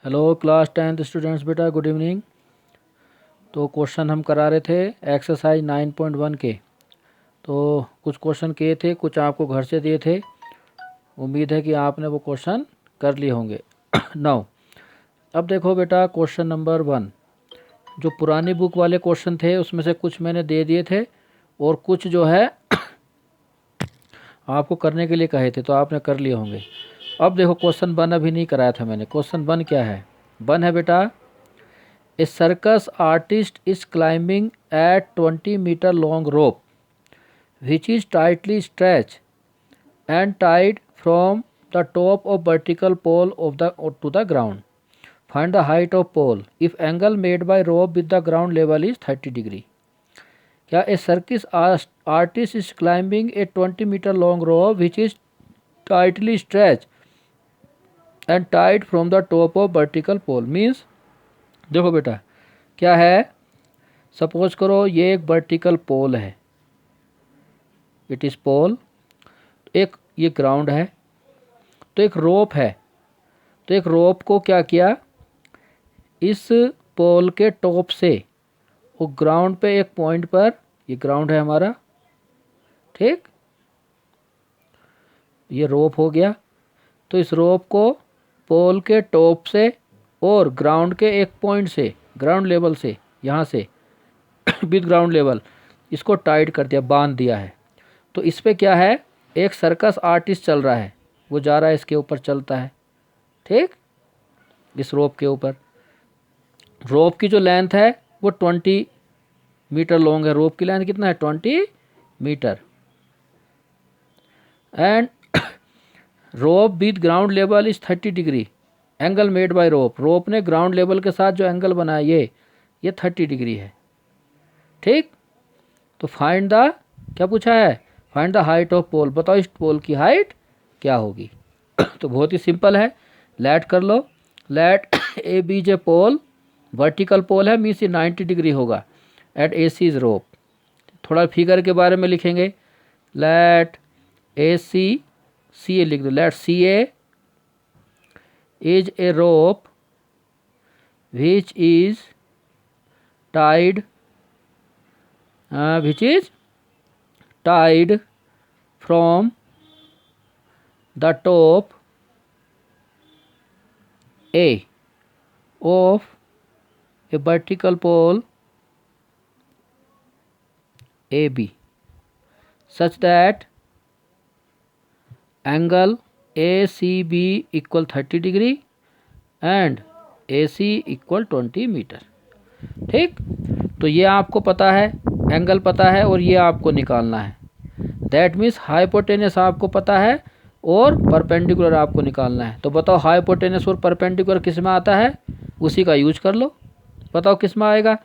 Hello class 10th students, बेटा good evening. तो question हम करा रहे थे एक्सरसाइज 9.1 के। तो कुछ क्वेश्चन किए थे, कुछ आपको घर से दिए थे। उम्मीद है कि आपने वो क्वेश्चन कर लिए होंगे। नाउ अब देखो बेटा, क्वेश्चन नंबर 1 जो पुरानी बुक वाले क्वेश्चन थे उसमें से कुछ मैंने दे दिए थे और कुछ जो है आपको करने के लिए कहे थे, तो आपने कर लिए होंगे। अब देखो क्वेश्चन 1 अभी नहीं कराया था मैंने। क्वेश्चन 1 क्या है? 1 है बेटा, a circus artist is climbing at 20 meter long rope which is tightly stretched and tied from the top of vertical pole of the to the ground. Find the height of pole if angle made by rope with the ground level is 30 degree. क्या a circus artist is climbing a 20 meter long rope which is tightly stretched and tied from the top of vertical pole means, देखो बेटा क्या है, suppose करो ये एक vertical pole है, it is पोल, एक ये ग्राउंड है, तो एक रोप है। तो एक रोप को क्या किया, इस पोल के टॉप से वो ग्राउंड पे एक पॉइंट पर, ये ग्राउंड है हमारा, ठीक, ये रोप हो गया। तो इस रोप को पोल के टॉप से और ग्राउंड के एक पॉइंट से, ग्राउंड लेवल से, यहाँ से विद ग्राउंड लेवल, इसको टाइट कर दिया, बांध दिया है। तो इस पे क्या है, एक सर्कस आर्टिस्ट चल रहा है, वो जा रहा है इसके ऊपर, चलता है, ठीक, इस रोप के ऊपर। रोप की जो लेंथ है वो 20 मीटर लॉन्ग है। रोप की लेंथ कितना है? 20 metre. And rope with ground level is 30 degree. Angle made by rope, rope ने ग्राउंड लेवल के साथ जो एंगल बनाया ये 30 डिग्री है, ठीक। तो फाइंड द, क्या पूछा है, फाइंड द हाइट ऑफ पोल, बताओ इस पोल की हाइट क्या होगी। तो बहुत ही सिंपल है, लेट कर लो। Let A B J pole, vertical pole है, मीन्स 90 डिग्री होगा। At A C is rope, थोड़ा फिगर के बारे में लिखेंगे। लेट ए सी, सी ए लिख दो, let see A is a rope which is tied, which is tied from the top A of a vertical pole AB such that angle ACB equal 30 degree and AC equal 20 metre, ठीक। तो ये आपको पता है, angle पता है, और ये आपको निकालना है। दैट मीन्स हाइपोटेनस आपको पता है और परपेंडिकुलर आपको निकालना है। तो बताओ हाइपोटेनस और परपेंडिकुलर किस में आता है, उसी का यूज कर लो। बताओ किस में आएगा,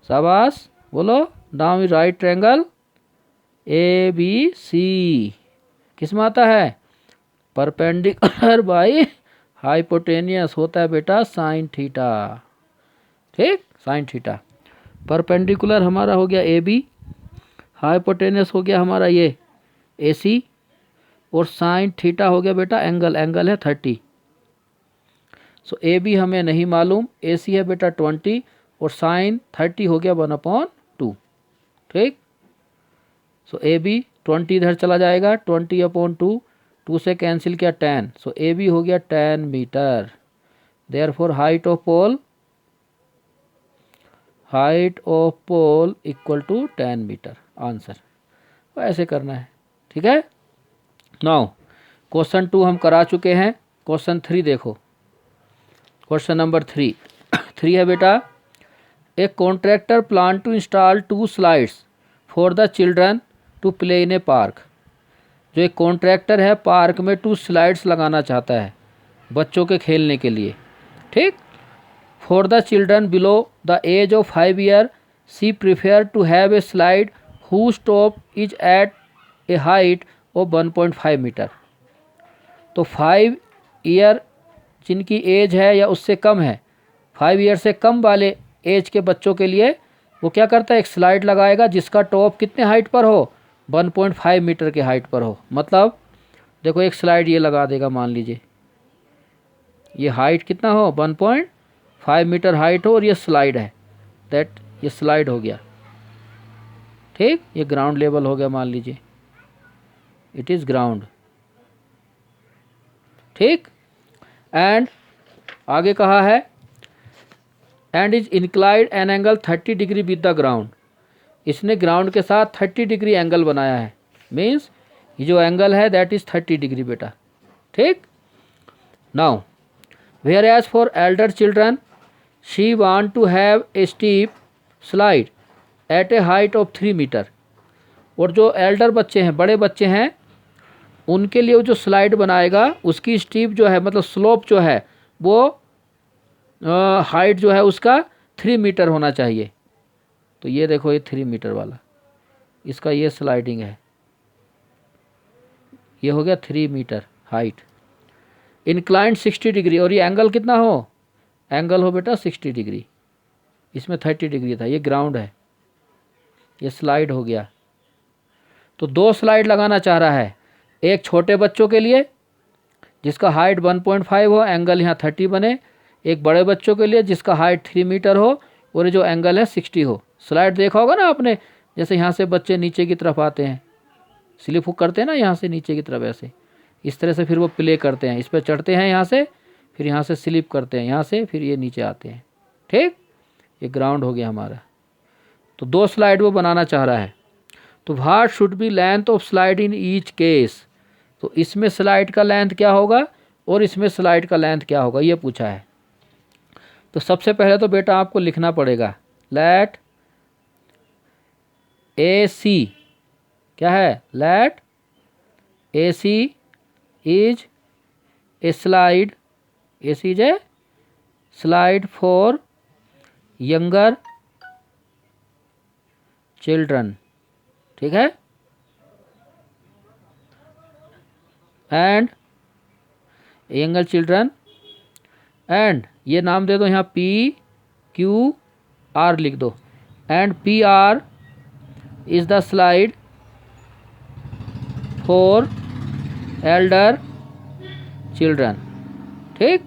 शाबाश बोलो। Now right triangle A B C किस में आता है, परपेंडिकुलर बाई हाइपोटेनियस होता है बेटा साइन थीटा, ठीक, साइन थीटा। परपेंडिकुलर हमारा हो गया ए बी, हाइपोटेनस हो गया हमारा ये ए सी, और साइन थीटा हो गया बेटा एंगल, एंगल है 30। सो ए बी हमें नहीं मालूम, ए सी है बेटा 20 और साइन 30 हो गया 1/2, ठीक। सो ए बी 20 इधर चला जाएगा, 20/2, 2 से कैंसिल किया 10, सो ए बी हो गया 10 meter. Therefore height of pole, height of pole equal to 10 meter, answer. ऐसे करना है, ठीक है। नाउ क्वेश्चन 2 हम करा चुके हैं। क्वेश्चन 3 देखो, क्वेश्चन नंबर 3 है बेटा, a contractor plan to install 2 slides for the children to play in a park. जो एक कॉन्ट्रैक्टर है पार्क में 2 स्लाइड्स लगाना चाहता है बच्चों के खेलने के लिए, ठीक। For the children below the age of 5 years, she prefer to have a slide whose top is at a height of 1.5 meter. तो 5 ईयर जिनकी एज है या उससे कम है, 5 ईयर से कम वाले एज के बच्चों के लिए वो क्या करता है, एक स्लाइड लगाएगा जिसका टॉप कितने हाइट पर हो, 1.5 मीटर के हाइट पर हो। मतलब देखो एक स्लाइड ये लगा देगा, मान लीजिए ये हाइट कितना हो 1.5 मीटर हाइट हो और ये स्लाइड है, दैट ये स्लाइड हो गया। ठीक, ये ग्राउंड लेवल हो गया मान लीजिए, इट इज़ ग्राउंड। ठीक, एंड आगे कहा है and is inclined an angle 30 degree with the ground. इसने ग्राउंड के साथ 30 डिग्री एंगल बनाया है, मीन्स ये जो एंगल है दैट इज़ 30 डिग्री बेटा। ठीक, now where as for elder children she want to have a steep slide at a height of 3 meter. और जो एल्डर बच्चे हैं, बड़े बच्चे हैं, उनके लिए जो स्लाइड बनाएगा उसकी स्टीप जो है मतलब स्लोप जो है वो हाइट जो है उसका 3 मीटर होना चाहिए। तो ये देखो ये 3 मीटर वाला, इसका ये स्लाइडिंग है, ये हो गया 3 मीटर हाइट। इंक्लाइंड 60 डिग्री, और ये एंगल कितना हो, एंगल हो बेटा 60 डिग्री, इसमें 30 डिग्री था, ये ग्राउंड है, ये स्लाइड हो गया। तो 2 स्लाइड लगाना चाह रहा है, एक छोटे बच्चों के लिए जिसका हाइट 1.5 हो, एंगल यहाँ 30 बने, एक बड़े बच्चों के लिए जिसका हाइट 3 मीटर हो और जो एंगल है 60 हो। स्लाइड देखा होगा ना आपने, जैसे यहाँ से बच्चे नीचे की तरफ आते हैं, स्लिप हुक करते हैं ना यहाँ से नीचे की तरफ, ऐसे इस तरह से फिर वो प्ले करते हैं, इस पर चढ़ते हैं यहाँ से, फिर यहाँ से स्लिप करते हैं यहाँ से, फिर ये नीचे आते हैं। ठीक, ये ग्राउंड हो गया हमारा। तो 2 स्लाइड वो बनाना चाह रहा है। तो what should be length of slide in each case. तो इसमें स्लाइड का लेंथ क्या होगा और इसमें स्लाइड का लेंथ क्या होगा, ये पूछा है। तो सबसे पहले तो बेटा आपको लिखना पड़ेगा लेट ए सी, क्या है, let A C is a slide, A C is a slide for younger children. ठीक है, एंड यंगर चिल्ड्रन, एंड ये नाम दे दो यहाँ PQR लिख दो, and PR is the slide for elder children. ठीक,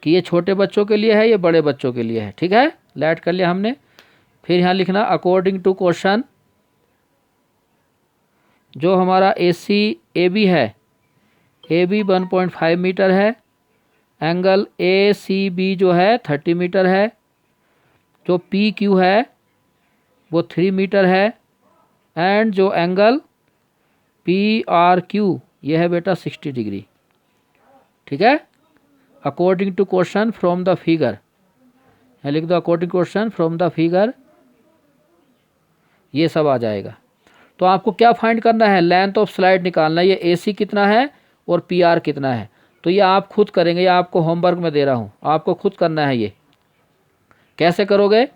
कि ये छोटे बच्चों के लिए है, ये बड़े बच्चों के लिए है। ठीक है, लेट कर लिया हमने। फिर यहाँ लिखना अकॉर्डिंग टू क्वेश्चन, जो हमारा AB है, AB 1.5 मीटर है, एंगल ACB जो है 30 मीटर है, जो PQ है वो 3 मीटर है, एंड जो एंगल PRQ ये है बेटा 60 डिग्री। ठीक है, according to question from the figure, यहाँ लिख दो according question from the figure, ये सब आ जाएगा। तो आपको क्या फाइंड करना है, लेंथ ऑफ स्लाइड निकालना है, ये AC कितना है और PR कितना है। तो ये आप खुद करेंगे, ये आपको होमवर्क में दे रहा हूँ, आपको खुद करना है। ये कैसे करोगे,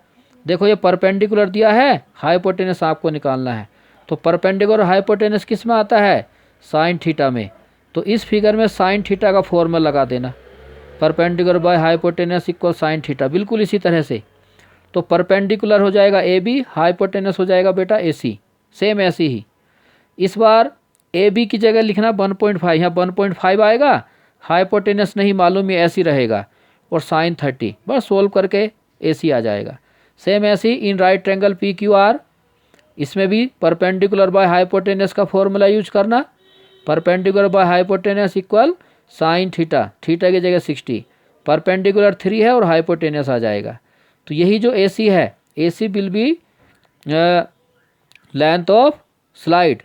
देखो ये परपेंडिकुलर दिया है, हाइपोटेनस आपको निकालना है। तो परपेंडिकुलर हाइपोटेनस किस में आता है, साइन थीटा में। तो इस फिगर में साइन थीटा का फॉर्मूला लगा देना, perpendicular by hypotenuse equal sine theta, बिल्कुल इसी तरह से। तो परपेंडिकुलर हो जाएगा AB, हाइपोटेनस हो जाएगा बेटा AC, सेम ऐसी ही। इस बार AB की जगह लिखना 1.5, यहाँ 1.5 आएगा, हाइपोटेनस नहीं मालूम, ये ऐसी रहेगा, और साइन 30, बस सोल्व करके AC आ जाएगा। सेम ऐसी इन राइट ट्रायंगल PQR, इसमें भी परपेंडिकुलर बाय हाइपोटेनस का फॉर्मूला यूज करना, perpendicular by hypotenuse equal sine theta, theta की जगह 60, परपेंडिकुलर 3 है और हाइपोटेनस आ जाएगा। तो यही जो AC है, AC will be length of slide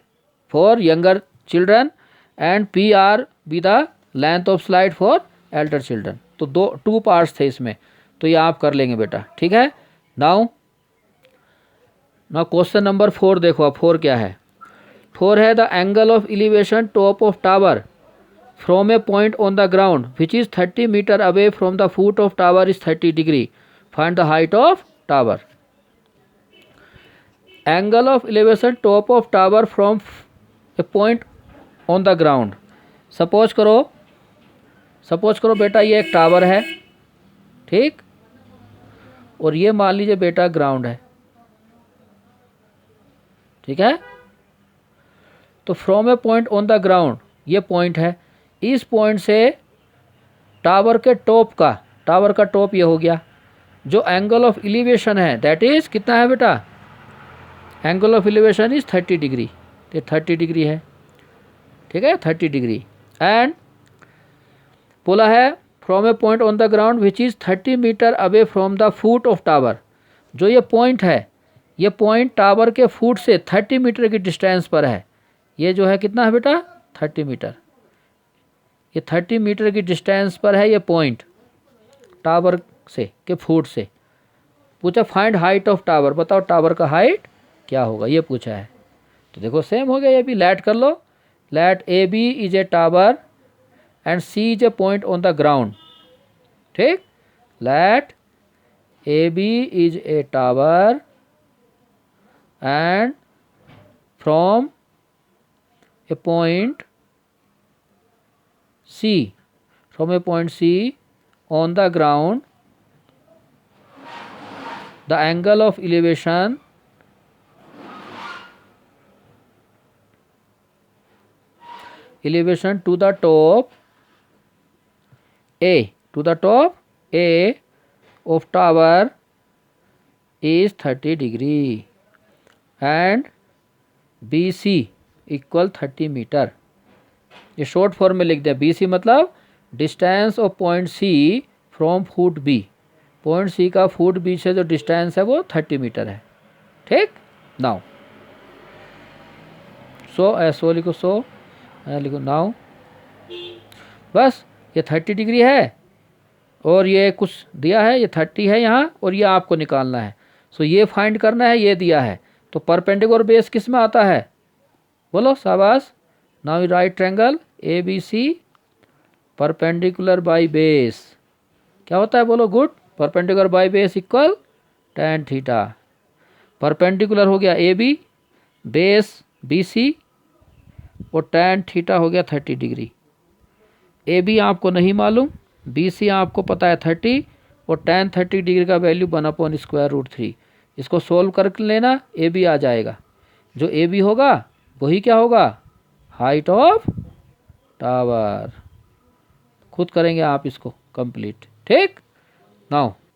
for younger children and PR be the length of slide for elder children. तो 2 पार्ट्स थे इसमें, तो ये आप कर लेंगे बेटा। ठीक है, नाउ क्वेश्चन नंबर 4 देखो, अब 4 क्या है। 4 है the angle of elevation top of tower from a point on the ground which is 30 meter away from the foot of tower is 30 degree, find the height of tower. Angle of elevation top of tower from a point on the ground. Suppose करो बेटा ये एक tower है, ठीक, और ये मान लीजिए बेटा ग्राउंड है। ठीक है, तो from a point on the ground, ये पॉइंट है, इस पॉइंट से टावर के टॉप का, टावर का टॉप ये हो गया, जो एंगल ऑफ एलिवेशन है दैट इज़ कितना है बेटा, angle of elevation is 30 degree, तो 30 डिग्री है, ठीक है 30 डिग्री। एंड बोला है from a point on the ground which is 30 meter away from the foot of tower, जो ये पॉइंट है, ये पॉइंट टावर के फुट से 30 मीटर की डिस्टेंस पर है। ये जो है कितना है बेटा 30 मीटर, ये 30 मीटर की डिस्टेंस पर है ये पॉइंट टावर से के फुट से। पूछा फाइंड हाइट ऑफ टावर, बताओ टावर का हाइट क्या होगा, ये पूछा है। तो देखो सेम हो गया, ये भी लेट कर लो, let A B is a tower and C is a point on the ground, ठीक, let A B is a tower and from a point C, from a point C on the ground, the angle of elevation to the top A, to the top A of tower is 30 degree and BC equal 30 meter. ये short form में लिख दिया, BC मतलब distance of point C from foot B, point C का foot B से जो distance है वो 30 मीटर है, ठीक। नाउ सो ऐसो लिखो, सो लिखो नाउ, बस ये 30 डिग्री है और ये कुछ दिया है, ये 30 है यहाँ और ये आपको निकालना है। सो ये फाइंड करना है, ये दिया है, तो परपेंडिकुलर बेस किस में आता है, बोलो शाबाश। Now you right triangle A B C perpendicular by base, क्या होता है बोलो, good, perpendicular by base equal tan theta. Perpendicular हो गया A B, base B C और tan थीटा हो गया 30 डिग्री। ए बी आपको नहीं मालूम, बी सी आपको पता है 30 और tan 30 डिग्री का वैल्यू 1/√3। इसको सोल्व कर लेना, ए बी आ जाएगा, जो ए बी होगा वही क्या होगा, हाइट ऑफ टावर। खुद करेंगे आप इसको कंप्लीट, ठीक। नाउ